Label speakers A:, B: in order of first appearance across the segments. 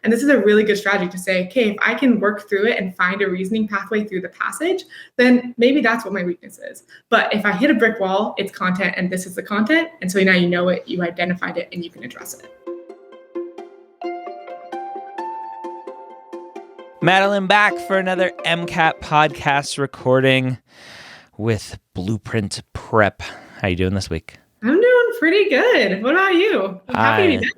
A: And this is a really good strategy to say, okay, if I can work through it and find a reasoning pathway through the passage, then maybe that's what my weakness is. But if I hit a brick wall, it's content and this is the content. And so now you know it, you identified it, and you can address it.
B: Madeline back for another MCAT podcast recording with Blueprint Prep. How you doing this week?
A: I'm doing pretty good. What about you? I'm happy to be back.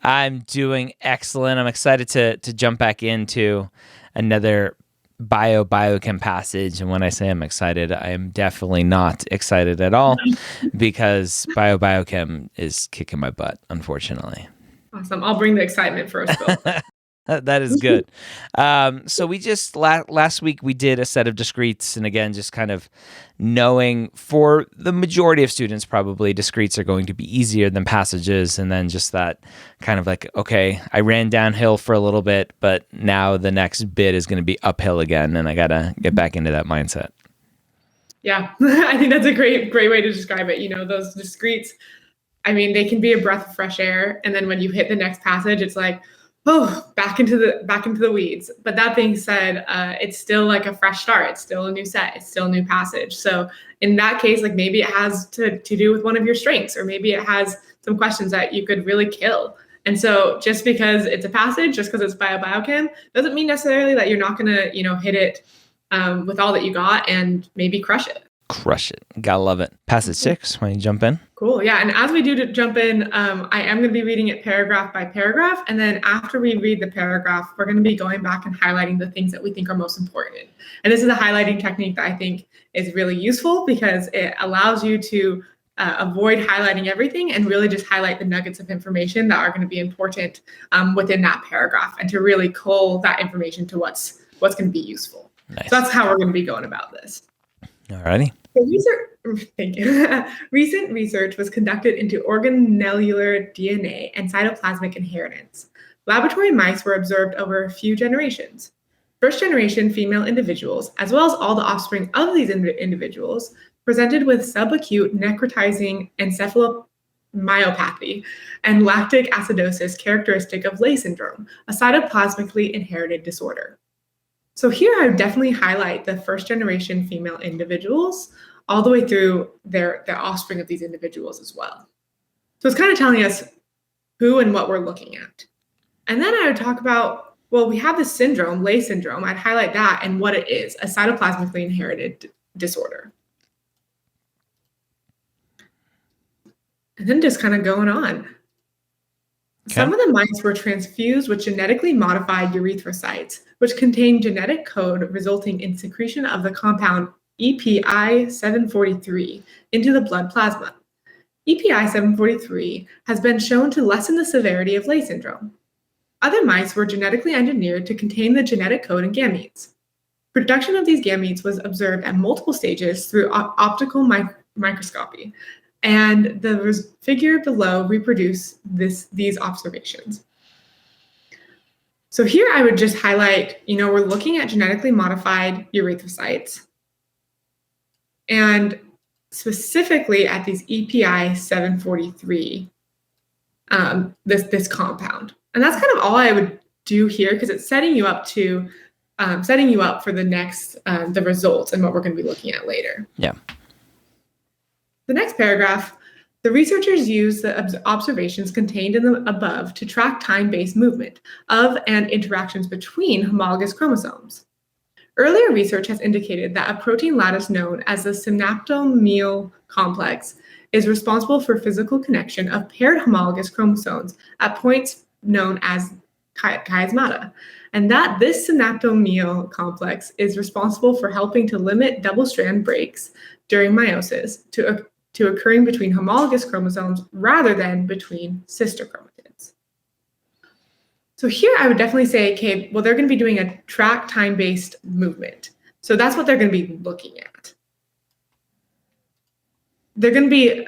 B: I'm doing excellent. I'm excited to jump back into another Biochem passage. And when I say I'm excited, I am definitely not excited at all because Biochem is kicking my butt, unfortunately.
A: Awesome. I'll bring the excitement for us both.
B: That is good. So we just last week we did a set of discretes, and again, just kind of knowing for the majority of students, probably discretes are going to be easier than passages, and then just that kind of like, okay, I ran downhill for a little bit, but now the next bit is going to be uphill again, and I gotta get back into that mindset.
A: Yeah, I think that's a great way to describe it. Those discretes, I mean, they can be a breath of fresh air, and then when you hit the next passage, it's like, oh, back into the weeds. But that being said, it's still like a fresh start. It's still a new set. It's still a new passage. So in that case, like maybe it has to do with one of your strengths, or maybe it has some questions that you could really kill. And so just because it's a passage, just because it's Biochem, doesn't mean necessarily that you're not going to, hit it with all that you got and maybe crush it.
B: Crush it. Gotta love it. Passage 6, why don't you jump in?
A: Cool. Yeah. And as we do to jump in, I am going to be reading it paragraph by paragraph. And then after we read the paragraph, we're going to be going back and highlighting the things that we think are most important. And this is a highlighting technique that I think is really useful because it allows you to avoid highlighting everything and really just highlight the nuggets of information that are going to be important within that paragraph, and to really cull that information to what's going to be useful. Nice. So that's how we're going to be going about this.
B: Alrighty.
A: Thank you. Recent research was conducted into organellular DNA and cytoplasmic inheritance. Laboratory mice were observed over a few generations. First-generation female individuals, as well as all the offspring of these individuals, presented with subacute necrotizing encephalomyopathy and lactic acidosis characteristic of Leigh syndrome, a cytoplasmically inherited disorder. So here I would definitely highlight the first-generation female individuals all the way through their offspring of these individuals as well. So it's kind of telling us who and what we're looking at. And then I would talk about, well, we have this syndrome, Leigh syndrome. I'd highlight that and what it is, a cytoplasmically inherited disorder. And then just kind of going on. Okay. Some of the mice were transfused with genetically modified erythrocytes, which contain genetic code resulting in secretion of the compound EPI-743 into the blood plasma. EPI-743 has been shown to lessen the severity of Leigh syndrome. Other mice were genetically engineered to contain the genetic code in gametes. Production of these gametes was observed at multiple stages through optical microscopy, and the figure below reproduce these observations. So here I would just highlight, we're looking at genetically modified erythrocytes, and specifically at these EPI-743, this compound. And that's kind of all I would do here, because it's setting you up for the next, the results and what we're going to be looking at later.
B: Yeah.
A: The next paragraph, the researchers used the observations contained in the above to track time-based movement of and interactions between homologous chromosomes. Earlier research has indicated that a protein lattice known as the synaptomere complex is responsible for physical connection of paired homologous chromosomes at points known as chiasmata, and that this synaptomere complex is responsible for helping to limit double-strand breaks during meiosis to occurring between homologous chromosomes rather than between sister chromatids. So here I would definitely say, okay, well, they're going to be doing a track time-based movement. So that's what they're going to be looking at. They're going to be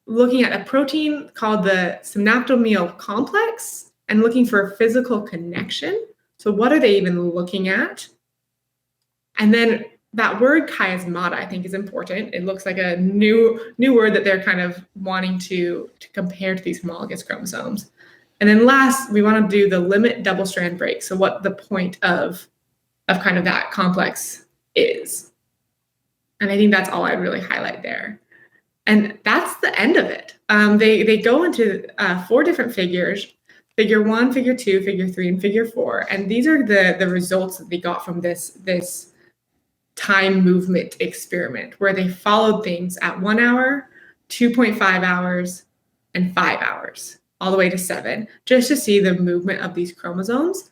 A: looking at a protein called the synaptomere complex and looking for a physical connection. So what are they even looking at? And then that word chiasmata, I think, is important. It looks like a new word that they're kind of wanting to compare to these homologous chromosomes. And then last, we want to do the limit double strand break. So what the point of kind of that complex is. And I think that's all I'd really highlight there. And that's the end of it. They go into 4 different figures: figure 1, figure 2, figure 3, and figure 4. And these are the results that they got from this time movement experiment, where they followed things at 1 hour, 2.5 hours, and 5 hours, all the way to 7, just to see the movement of these chromosomes.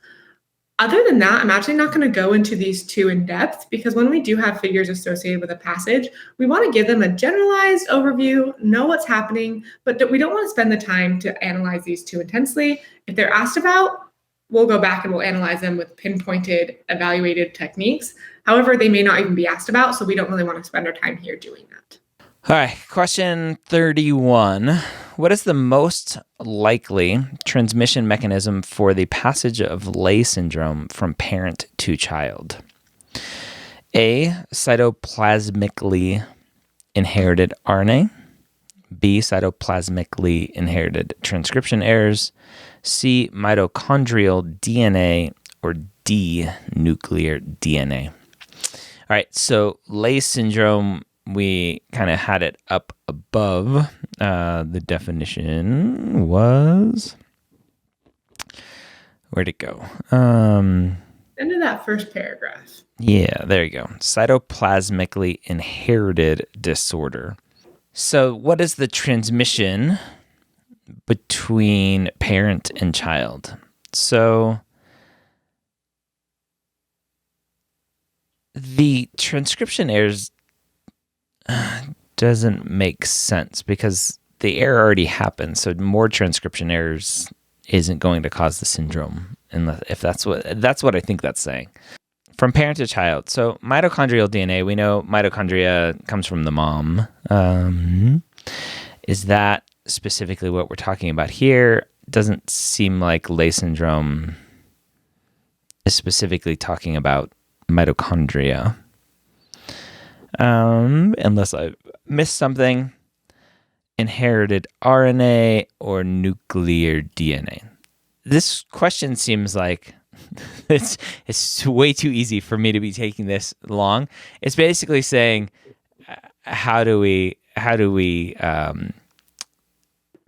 A: Other than that, I'm actually not going to go into these 2 in depth, because when we do have figures associated with a passage, we want to give them a generalized overview, know what's happening, but we don't want to spend the time to analyze these too intensely. If they're asked about, we'll go back and we'll analyze them with pinpointed, evaluated techniques. However, they may not even be asked about, so we don't really want to spend our time here doing that.
B: All right, question 31. What is the most likely transmission mechanism for the passage of Leigh syndrome from parent to child? A, cytoplasmically inherited RNA. B, cytoplasmically inherited transcription errors. C, mitochondrial DNA. Or D, nuclear DNA. All right, so Leigh syndrome, we kind of had it up above. The definition was, where'd it go?
A: End of that first paragraph.
B: Yeah, there you go. Cytoplasmically inherited disorder. So what is the transmission between parent and child? So the transcription errors doesn't make sense, because the error already happened. So more transcription errors isn't going to cause the syndrome, if that's what I think that's saying. From parent to child. So mitochondrial DNA, we know mitochondria comes from the mom. Is that specifically what we're talking about here? Doesn't seem like Leigh syndrome is specifically talking about mitochondria. Unless I missed something. Inherited RNA or nuclear DNA. This question seems like it's way too easy for me to be taking this long. It's basically saying, how do we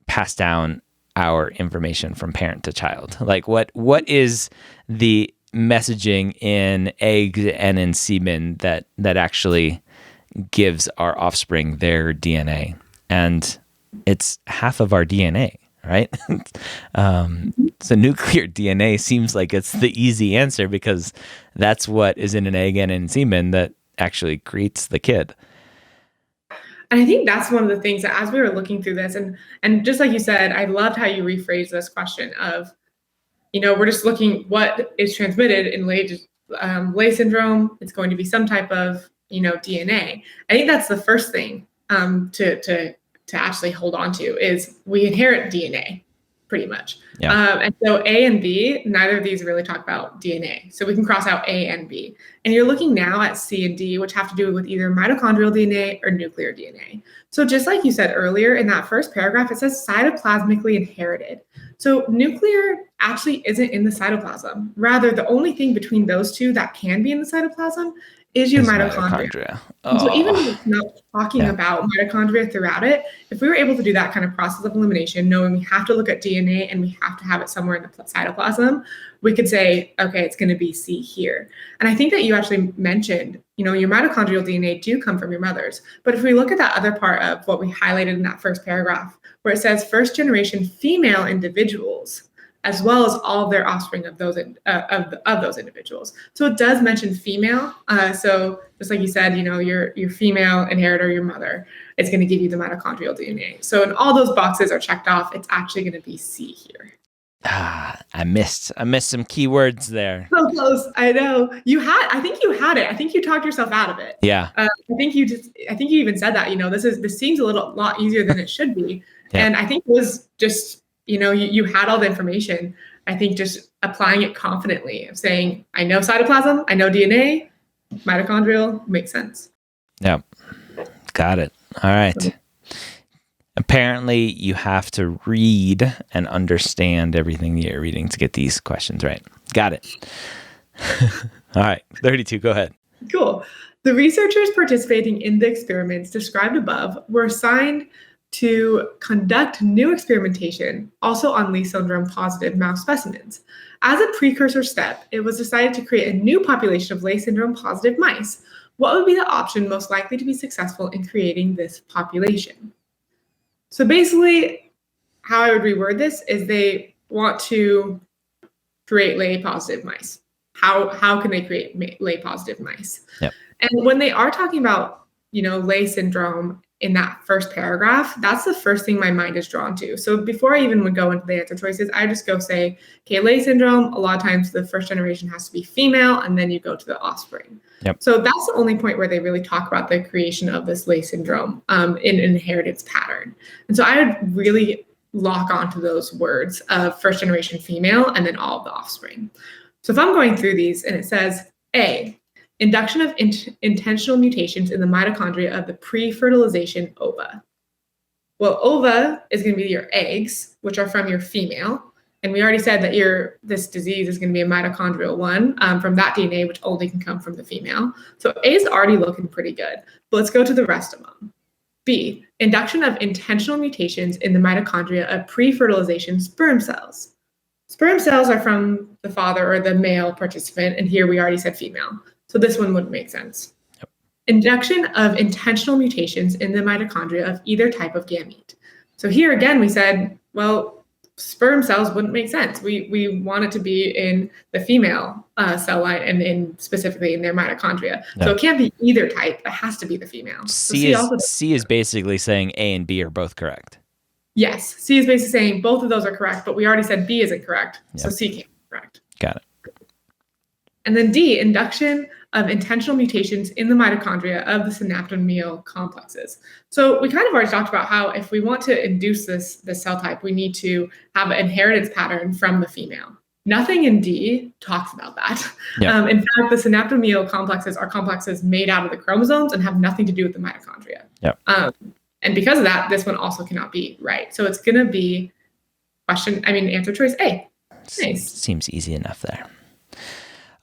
B: pass down our information from parent to child? Like what is the messaging in eggs and in semen that actually gives our offspring their DNA? And it's half of our DNA, right? So nuclear DNA seems like it's the easy answer, because that's what is in an egg and in semen that actually creates the kid.
A: And I think that's one of the things that, as we were looking through this, and just like you said, I loved how you rephrased this question of, we're just looking what is transmitted in Leigh syndrome. It's going to be some type of, DNA. I think that's the first thing to actually hold on to, is we inherit DNA pretty much.
B: Yeah.
A: And so A and B, neither of these really talk about DNA. So we can cross out A and B. And you're looking now at C and D, which have to do with either mitochondrial DNA or nuclear DNA. So just like you said earlier, in that first paragraph, it says cytoplasmically inherited. So nuclear actually isn't in the cytoplasm. Rather, the only thing between those two that can be in the cytoplasm is your mitochondria.
B: Oh.
A: So even if it's not talking about mitochondria throughout it, if we were able to do that kind of process of elimination, knowing we have to look at DNA and we have to have it somewhere in the cytoplasm, we could say, okay, it's going to be C here. And I think that you actually mentioned, your mitochondrial DNA do come from your mothers. But if we look at that other part of what we highlighted in that first paragraph, where it says first generation female individuals, as well as all of their offspring of those of those individuals. So it does mention female. So just like you said, your female inheritor, your mother, is going to give you the mitochondrial DNA. So in all those boxes are checked off, it's actually going to be C here.
B: I missed some keywords there.
A: So close. I know. I think you had it. I think you talked yourself out of it.
B: Yeah.
A: I think you even said that, this seems a lot easier than it should be. Yeah. And I think it was just, you had all the information. I think just applying it confidently of saying, I know cytoplasm, I know DNA, mitochondrial makes sense.
B: Yep. Got it. All right. Apparently, you have to read and understand everything that you're reading to get these questions right. Got it. All right, 32, go ahead.
A: Cool. The researchers participating in the experiments described above were assigned to conduct new experimentation, also on Lee syndrome positive mouse specimens. As a precursor step, it was decided to create a new population of Lee syndrome positive mice. What would be the option most likely to be successful in creating this population? So basically, how I would reword this is they want to create Lee positive mice. How can they create Lee positive mice?
B: Yep.
A: And when they are talking about, Lee syndrome in that first paragraph, that's the first thing my mind is drawn to. So before I even would go into the answer choices, I just go say, okay, Lee syndrome, a lot of times the first generation has to be female, and then you go to the offspring.
B: Yep.
A: So that's the only point where they really talk about the creation of this Lee syndrome in an inheritance pattern. And so I would really lock onto those words of first generation female and then all of the offspring. So if I'm going through these and it says A, induction of intentional mutations in the mitochondria of the pre-fertilization ova. Well, ova is going to be your eggs, which are from your female. And we already said that this disease is going to be a mitochondrial one from that DNA, which only can come from the female. So A is already looking pretty good. But let's go to the rest of them. B, induction of intentional mutations in the mitochondria of pre-fertilization sperm cells. Sperm cells are from the father or the male participant, and here we already said female. So this one wouldn't make sense.
B: Yep.
A: Induction of intentional mutations in the mitochondria of either type of gamete. So here again, we said, well, sperm cells wouldn't make sense. We want it to be in the female cell line and specifically in their mitochondria.
B: Yep.
A: So it can't be either type. It has to be the female.
B: C is basically saying A and B are both correct.
A: Yes, C is basically saying both of those are correct, but we already said B isn't correct, so C can't be correct.
B: Got it.
A: And then D, induction of intentional mutations in the mitochondria of the synaptomeal complexes. So we kind of already talked about how if we want to induce this cell type, we need to have an inheritance pattern from the female. Nothing in D talks about that.
B: Yep.
A: In fact, the synaptomeal complexes are complexes made out of the chromosomes and have nothing to do with the mitochondria.
B: Yep.
A: And because of that, this one also cannot be right. So it's going to be answer choice A. Nice.
B: Seems easy enough there.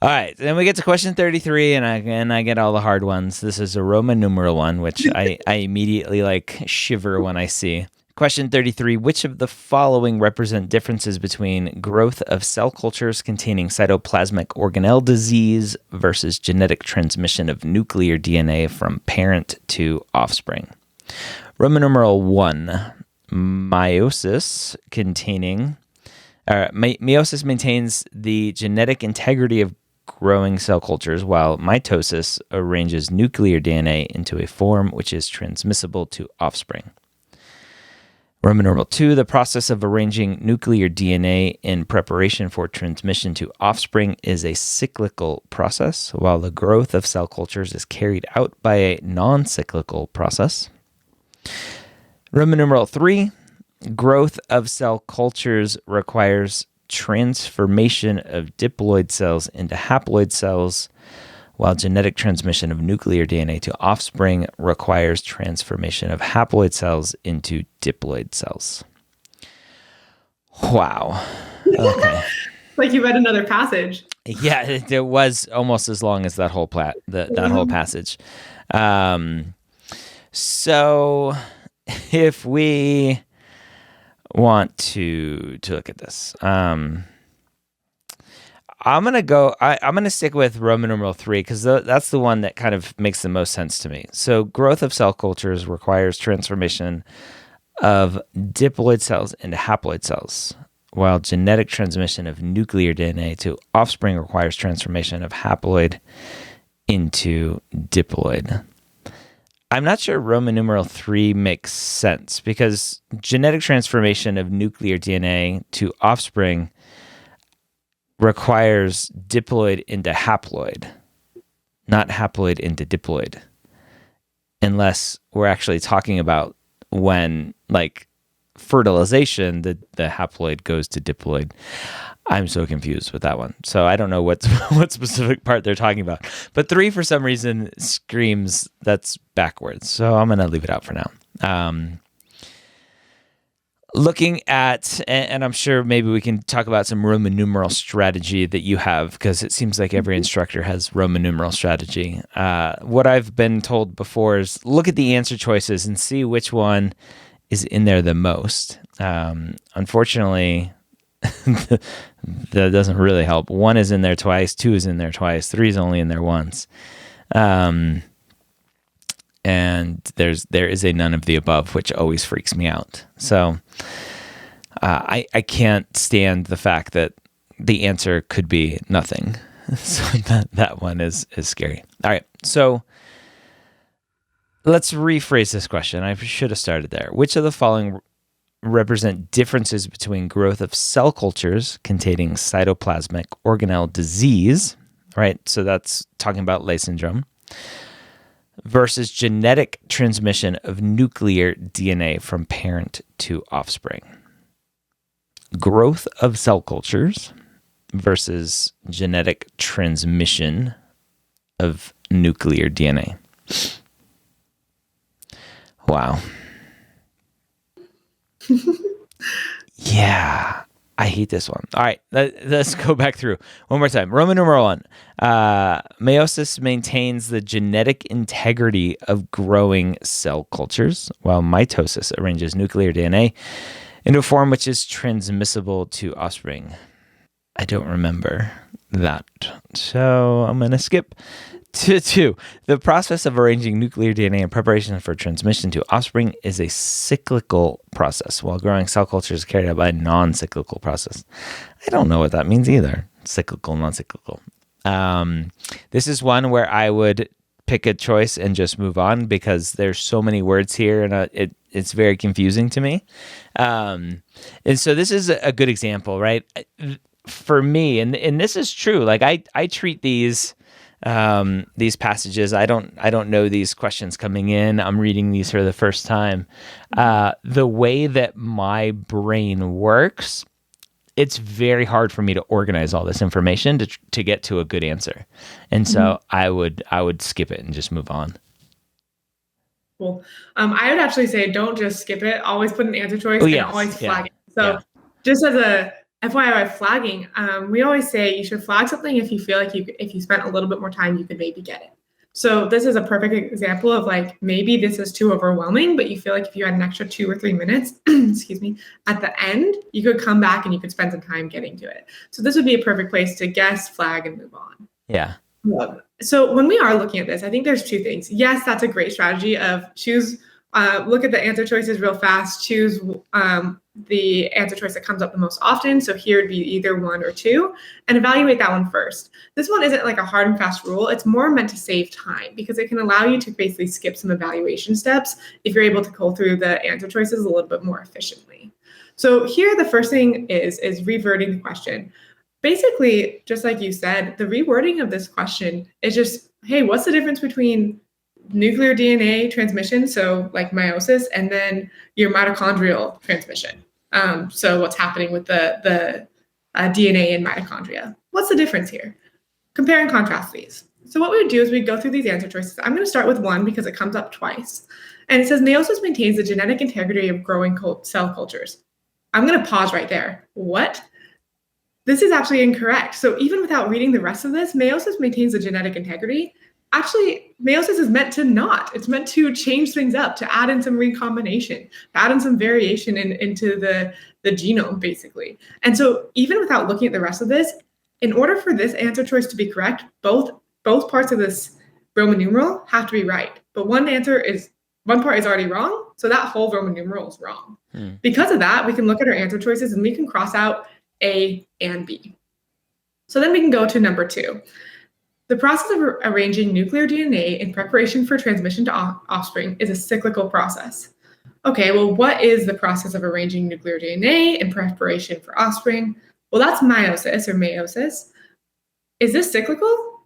B: All right, then we get to question 33, and I get all the hard ones. This is a Roman numeral one, which I immediately shiver when I see. Question 33, which of the following represent differences between growth of cell cultures containing cytoplasmic organelle disease versus genetic transmission of nuclear DNA from parent to offspring? Roman numeral 1, meiosis maintains the genetic integrity of growing cell cultures, while mitosis arranges nuclear DNA into a form which is transmissible to offspring. Roman numeral 2, the process of arranging nuclear DNA in preparation for transmission to offspring is a cyclical process, while the growth of cell cultures is carried out by a non-cyclical process. Roman numeral 3, growth of cell cultures requires transformation of diploid cells into haploid cells, while genetic transmission of nuclear DNA to offspring requires transformation of haploid cells into diploid cells. Wow. Okay.
A: Like you read another passage.
B: Yeah, it was almost as long as that whole that whole passage. So if we want to look at this, I'm gonna stick with Roman numeral 3 because that's the one that kind of makes the most sense to me. So growth of cell cultures requires transformation of diploid cells into haploid cells, while genetic transmission of nuclear DNA to offspring requires transformation of haploid into diploid. I'm not sure Roman numeral 3 makes sense because genetic transformation of nuclear DNA to offspring requires diploid into haploid, not haploid into diploid, unless we're actually talking about when, fertilization, the haploid goes to diploid. I'm so confused with that one. So I don't know what specific part they're talking about. But 3, for some reason, screams that's backwards. So I'm going to leave it out for now. looking at, and I'm sure maybe we can talk about some Roman numeral strategy that you have, because it seems like every instructor has Roman numeral strategy. What I've been told before is look at the answer choices and see which one is in there the most. Unfortunately, that doesn't really help. 1 is in there twice, 2 is in there twice, 3 is only in there once. And there is a none of the above, which always freaks me out. So I can't stand the fact that the answer could be nothing. So that one is scary. All right, so let's rephrase this question. I should have started there. Which of the following represent differences between growth of cell cultures containing cytoplasmic organelle disease, right? So that's talking about Leigh syndrome, versus genetic transmission of nuclear DNA from parent to offspring. Growth of cell cultures versus genetic transmission of nuclear DNA. Wow. Yeah, I hate this one. All right, let's go back through one more time. Roman numeral 1. Meiosis maintains the genetic integrity of growing cell cultures, while mitosis arranges nuclear DNA into a form which is transmissible to offspring. I don't remember that, so I'm going to skip to 2. The process of arranging nuclear DNA in preparation for transmission to offspring is a cyclical process, while growing cell culture is carried out by a non-cyclical process. I don't know what that means either. Cyclical, non-cyclical. This is one where I would pick a choice and just move on, because there's so many words here, and it's very confusing to me. And so this is a good example, right? For me, and this is true. Like I treat these passages. I don't know these questions coming in. I'm reading these for the first time. The way that my brain works, it's very hard for me to organize all this information to get to a good answer. And so I would skip it and just move on.
A: Cool. I would actually say don't just skip it. Always put an answer choice and always flag it. So just as a FYI flagging, we always say you should flag something if you feel like if you spent a little bit more time, you could maybe get it. So this is a perfect example of like, maybe this is too overwhelming, but you feel like if you had an extra 2 or 3 minutes, excuse me, at the end, you could come back and you could spend some time getting to it. So this would be a perfect place to guess, flag, and move on.
B: Yeah.
A: So when we are looking at this, I think there's 2 things. Yes, that's a great strategy of look at the answer choices real fast, choose the answer choice that comes up the most often. So here would be either 1 or 2, and evaluate that one first. This one isn't like a hard and fast rule. It's more meant to save time, because it can allow you to basically skip some evaluation steps if you're able to go through the answer choices a little bit more efficiently. So here, the first thing is rewording the question. Basically, just like you said, the rewording of this question is just, hey, what's the difference between nuclear DNA transmission, so like meiosis, and then your mitochondrial transmission? So what's happening with the DNA in mitochondria? What's the difference here? Compare and contrast these. So what we would do is we'd go through these answer choices. I'm going to start with 1 because it comes up twice. And it says meiosis maintains the genetic integrity of growing cell cultures. I'm going to pause right there. What? This is actually incorrect. So even without reading the rest of this, meiosis maintains the genetic integrity. Actually, meiosis is meant to not. It's meant to change things up, to add in some recombination, to add in some variation into the genome, basically. And so even without looking at the rest of this, in order for this answer choice to be correct, both parts of this Roman numeral have to be right. But one part is already wrong, so that whole Roman numeral is wrong. Because of that, we can look at our answer choices and we can cross out A and B. So then we can go to number 2. The process of arranging nuclear DNA in preparation for transmission to offspring is a cyclical process. Okay, well, what is the process of arranging nuclear DNA in preparation for offspring? Well, that's meiosis. Is this cyclical?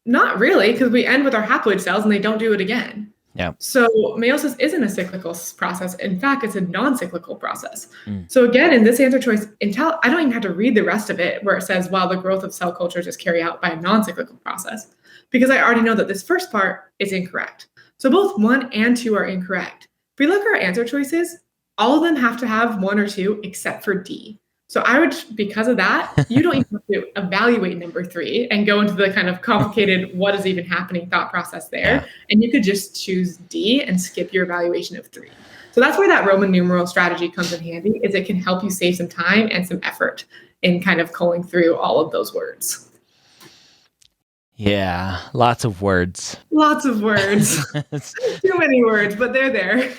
A: Not really, because we end with our haploid cells and they don't do it again.
B: Yeah.
A: So meiosis isn't a cyclical process. In fact, it's a non-cyclical process. So again, in this answer choice, I don't even have to read the rest of it where it says, while the growth of cell cultures is carried out by a non-cyclical process, because I already know that this first part is incorrect. So both 1 and 2 are incorrect. If we look at our answer choices, All of them have to have one or two except for D. So because of that, you don't even have to evaluate number 3 and go into the kind of complicated what is even happening thought process there.
B: Yeah.
A: And you could just choose D and skip your evaluation of 3. So that's where that Roman numeral strategy comes in handy, is it can help you save some time and some effort in kind of culling through all of those words.
B: Yeah, lots of words.
A: Lots of words. Too many words, but they're there.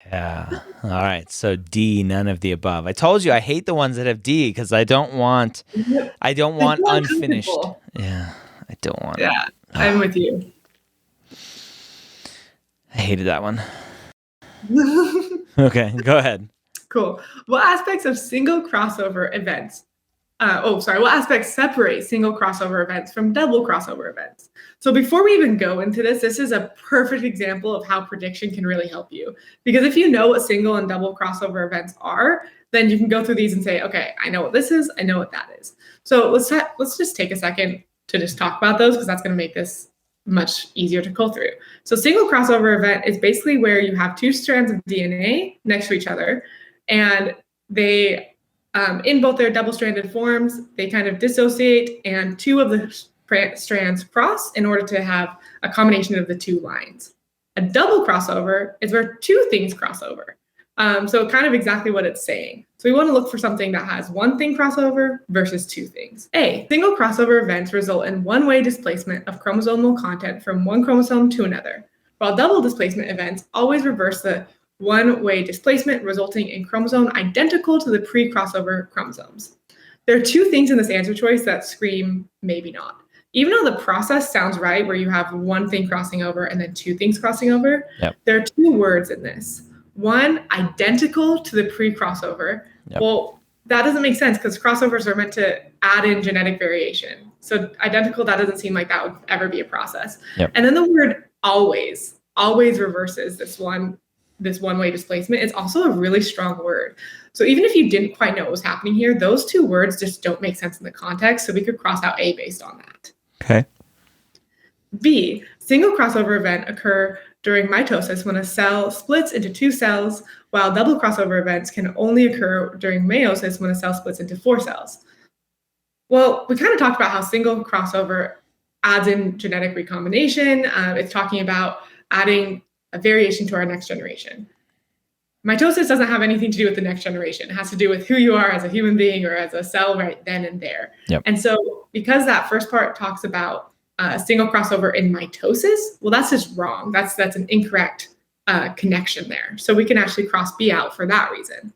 B: Yeah. All right. So D, none of the above. I told you I hate the ones that have D because I don't want unfinished. Yeah. I don't want.
A: Yeah. I'm with you.
B: I hated that one. Okay, go ahead.
A: Cool. What aspects of single crossover events? What aspects separate single crossover events from double crossover events? So before we even go into this is a perfect example of how prediction can really help you. Because if you know what single and double crossover events are, then you can go through these and say, okay, I know what this is, I know what that is. So let's just take a second to just talk about those, because that's going to make this much easier to cull through. So single crossover event is basically where you have 2 strands of DNA next to each other, and they in both their double-stranded forms, they kind of dissociate, and 2 of the strands cross in order to have a combination of the 2 lines. A double crossover is where 2 things cross over. So kind of exactly what it's saying. So we want to look for something that has 1 thing crossover versus 2 things. A, single crossover events result in one-way displacement of chromosomal content from one chromosome to another, while double displacement events always reverse the one-way displacement, resulting in chromosome identical to the pre-crossover chromosomes. There are 2 things in this answer choice that scream maybe not. Even though the process sounds right, where you have 1 thing crossing over and then 2 things crossing over, There are 2 words in this. One, identical to the pre-crossover.
B: Yep.
A: Well, that doesn't make sense because crossovers are meant to add in genetic variation. So identical, that doesn't seem like that would ever be a process.
B: Yep.
A: And then the word always reverses this one-way displacement. It's also a really strong word. So even if you didn't quite know what was happening here, those 2 words just don't make sense in the context. So we could cross out A based on that.
B: Okay.
A: B, single crossover event occur during mitosis when a cell splits into 2 cells, while double crossover events can only occur during meiosis when a cell splits into 4 cells. Well, we kind of talked about how single crossover adds in genetic recombination. It's talking about adding a variation to our next generation. Mitosis doesn't have anything to do with the next generation. It has to do with who you are as a human being or as a cell right then and there.
B: Yep.
A: And so because that first part talks about single crossover in mitosis, well, that's just wrong. That's an incorrect connection there. So we can actually cross B out for that reason.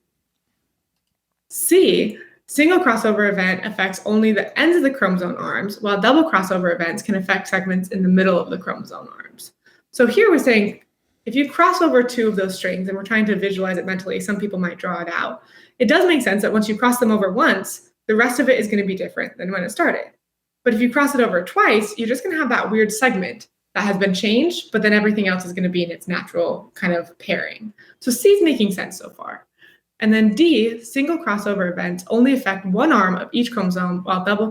A: C, single crossover event affects only the ends of the chromosome arms, while double crossover events can affect segments in the middle of the chromosome arms. So here we're saying, if you cross over 2 of those strings, and we're trying to visualize it mentally, some people might draw it out, it does make sense that once you cross them over once, the rest of it is going to be different than when it started. But if you cross it over twice, you're just going to have that weird segment that has been changed, but then everything else is going to be in its natural kind of pairing. So C is making sense so far. And then D, single crossover events only affect 1 arm of each chromosome, while double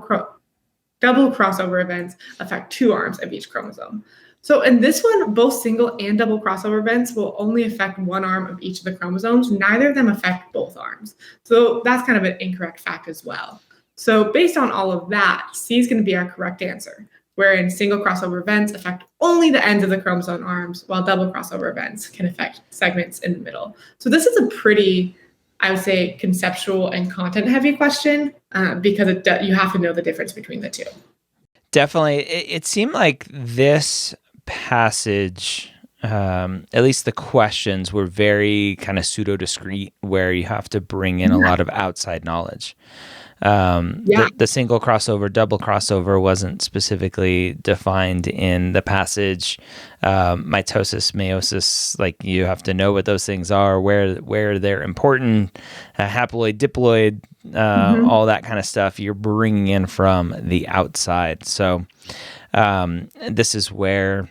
A: crossover events affect 2 arms of each chromosome. So in this one, both single and double crossover events will only affect 1 arm of each of the chromosomes. Neither of them affect both arms. So that's kind of an incorrect fact as well. So based on all of that, C is going to be our correct answer, wherein single crossover events affect only the ends of the chromosome arms, while double crossover events can affect segments in the middle. So this is a pretty, I would say, conceptual and content-heavy question because you have to know the difference between the 2.
B: Definitely. It seemed like this passage, at least the questions, were very kind of pseudo-discrete, where you have to bring in a lot of outside knowledge. The single crossover, double crossover wasn't specifically defined in the passage. Mitosis, meiosis, like you have to know what those things are, where they're important, haploid, diploid, all that kind of stuff you're bringing in from the outside. So this is where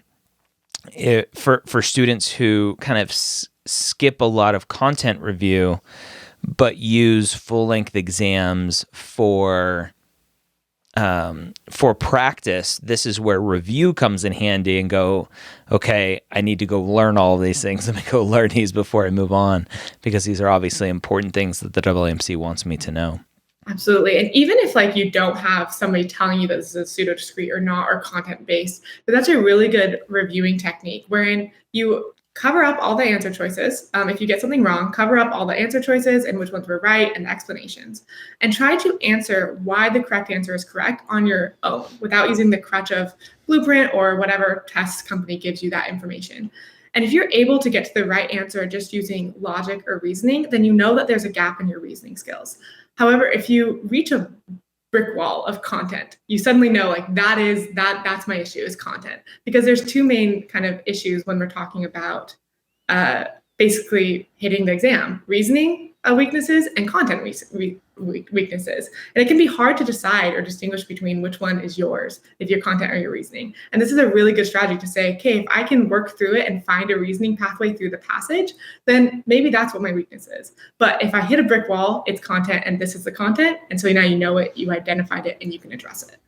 B: for students who kind of skip a lot of content review, but use full-length exams for for practice, this is where review comes in handy and go, okay, I need to go learn all of these things. Let me go learn these before I move on, because these are obviously important things that the AAMC wants me to know.
A: Absolutely. And even if like you don't have somebody telling you that this is a pseudo-discrete or not, or content-based, but that's a really good reviewing technique wherein you cover up all the answer choices. If you get something wrong, cover up all the answer choices and which ones were right and the explanations. And try to answer why the correct answer is correct on your own without using the crutch of Blueprint or whatever test company gives you that information. And if you're able to get to the right answer just using logic or reasoning, then you know that there's a gap in your reasoning skills. However, if you reach a brick wall of content, you suddenly know like that's my issue is content, because there's two main kind of issues when we're talking about basically hitting the exam: reasoning weaknesses and content weaknesses. And it can be hard to decide or distinguish between which one is yours, if your content or your reasoning. And this is a really good strategy to say, okay, if I can work through it and find a reasoning pathway through the passage, then maybe that's what my weakness is. But if I hit a brick wall, it's content and this is the content. And so now you know it, you identified it, and you can address it.